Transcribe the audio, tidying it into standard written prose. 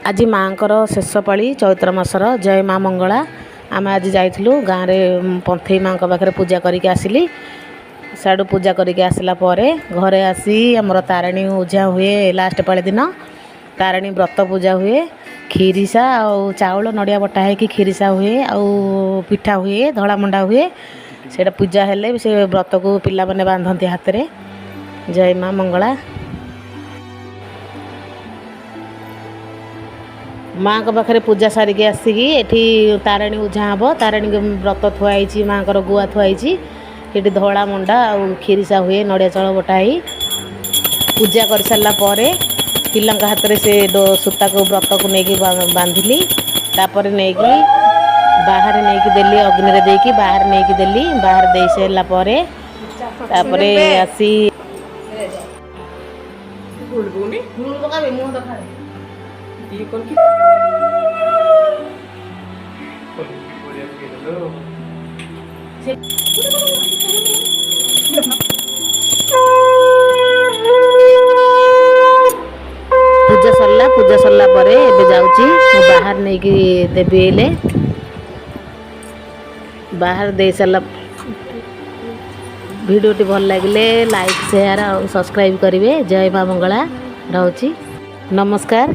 आज माँकर शेष पाली चैत्र मासर जय माँ मंगला आम आज जाइलु गाँव में पंथई माँ पाखे पूजा करके आसिली साड़ू पूजा करके आसला घरे आसी आमर तारिणी पूजा हुए लास्ट पाली दिन तारिणी व्रत पूजा हुए खीरिसा और चाउल नड़िया बटा है कि खीरिसा हुए आउ पिठा हुए धला मंडा हुए से पूजा हेले से व्रत को पिला माने बांधती हाथ में जय माँ मंगला माँ के पाखे पूजा सारिके आसिकी एठी तारिणी उझा हम तारिणी व्रत थुआई माँ गुआ थुआई ये धला मंडा और खीरिसा हुए नड़िया चाउल बटाई पूजा कर सारा पिला हाथ में से सूता को व्रत को लेकिन बांधिली तापर नहीं बाहर नहीं देली अग्नि रे देकी बाहर नहीं देली बाहर दे सारापर आसी पूजा सरला परे एबे जाउची बाहर नहीं कि देबी एले बाहर दे सरला वीडियो टी भल लगे लाइक शेयर और सब्सक्राइब करेंगे जय माँ मंगला रहउची नमस्कार।